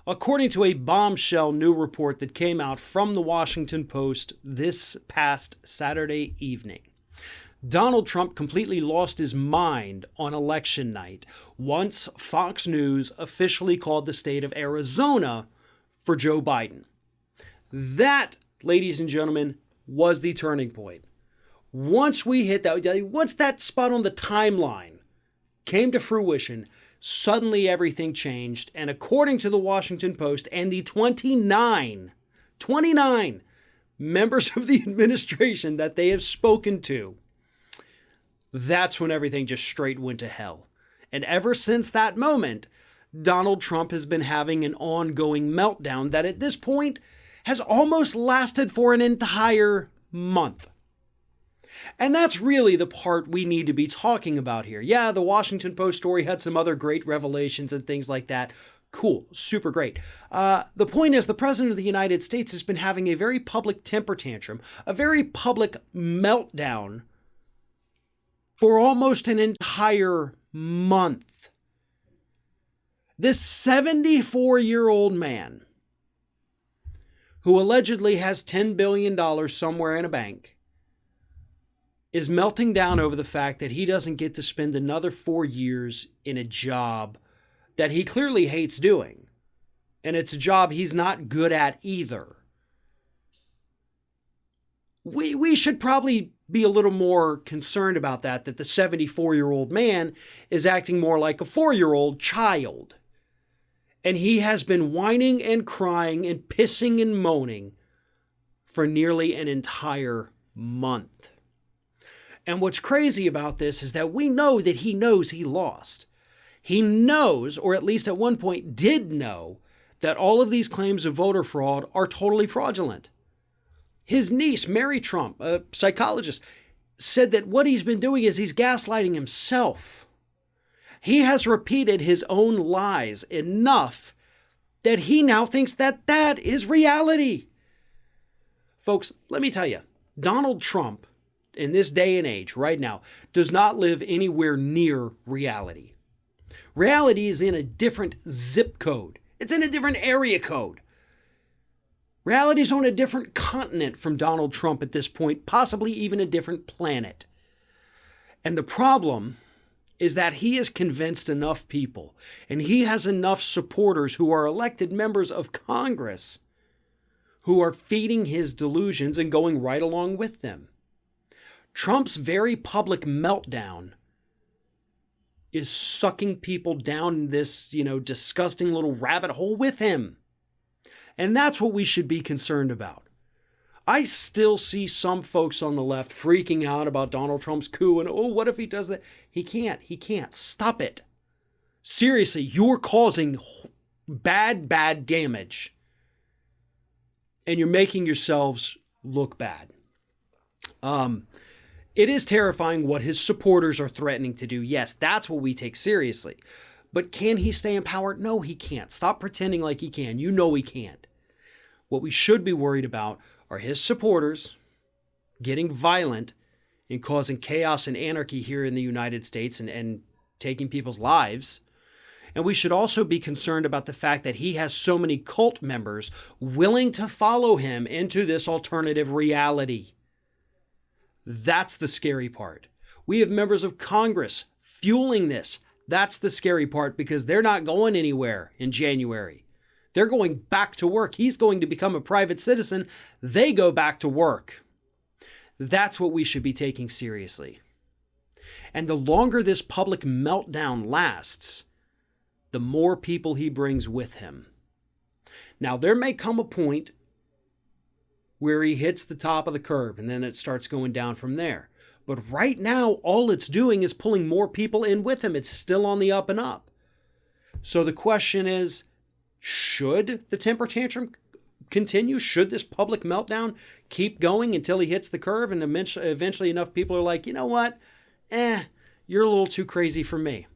According to a bombshell new report that came out from the Washington Post this past Saturday evening, Donald Trump completely lost his mind on election night once Fox News officially called the state of Arizona for Joe Biden. That, ladies and gentlemen, was the turning point. Once we hit that, once that spot on the timeline came to fruition, suddenly everything changed. And according to the Washington Post and the 29 members of the administration that they have spoken to, that's when everything just straight went to hell. And ever since that moment, Donald Trump has been having an ongoing meltdown that at this point has almost lasted for an entire month. And that's really the part we need to be talking about here. Yeah, the Washington Post story had some other great revelations and things like that. Cool, super great. The point is, the President of the United States has been having a very public temper tantrum, a very public meltdown for almost an entire month. This 74-year-old man, who allegedly has $10 billion somewhere in a bank, is melting down over the fact that he doesn't get to spend another 4 years in a job that he clearly hates doing. And it's a job he's not good at either. We should probably be a little more concerned about that the 74-year-old man is acting more like a 4-year-old child. And he has been whining and crying and pissing and moaning for nearly an entire month. And what's crazy about this is that we know that he knows he lost. He knows, or at least at one point did know, that all of these claims of voter fraud are totally fraudulent. His niece, Mary Trump, a psychologist, said that what he's been doing is he's gaslighting himself. He has repeated his own lies enough that he now thinks that that is reality. Folks, let me tell you, Donald Trump, in this day and age, right now, does not live anywhere near reality. Reality is in a different zip code. It's in a different area code. Reality is on a different continent from Donald Trump at this point, possibly even a different planet. And the problem is that he has convinced enough people, and he has enough supporters who are elected members of Congress who are feeding his delusions and going right along with them. Trump's very public meltdown is sucking people down this, disgusting little rabbit hole with him. And that's what we should be concerned about. I still see some folks on the left freaking out about Donald Trump's coup and, what if he does that? He can't. Stop it. Seriously, you're causing bad damage. And you're making yourselves look bad. It is terrifying what his supporters are threatening to do. Yes, that's what we take seriously. But can he stay in power? No, he can't. Stop pretending like he can. You know he can't. What we should be worried about are his supporters getting violent and causing chaos and anarchy here in the United States and taking people's lives. And we should also be concerned about the fact that he has so many cult members willing to follow him into this alternative reality. That's the scary part. We have members of Congress fueling this. That's the scary part because they're not going anywhere in January. They're going back to work. He's going to become a private citizen. They go back to work. That's what we should be taking seriously. And the longer this public meltdown lasts, the more people he brings with him. Now, there may come a point where he hits the top of the curve and then it starts going down from there. But right now, all it's doing is pulling more people in with him. It's still on the up and up. So the question is, should the temper tantrum continue? Should this public meltdown keep going until he hits the curve and eventually enough people are like, you know what? You're a little too crazy for me.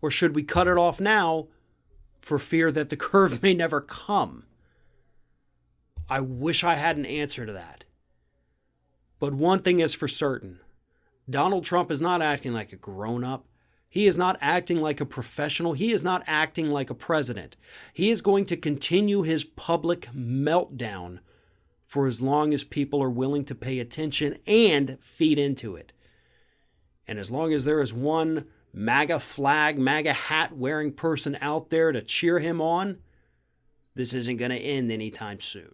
Or should we cut it off now for fear that the curve may never come? I wish I had an answer to that. But one thing is for certain. Donald Trump is not acting like a grown-up. He is not acting like a professional. He is not acting like a president. He is going to continue his public meltdown for as long as people are willing to pay attention and feed into it. And as long as there is one MAGA flag, MAGA hat wearing person out there to cheer him on, this isn't going to end anytime soon.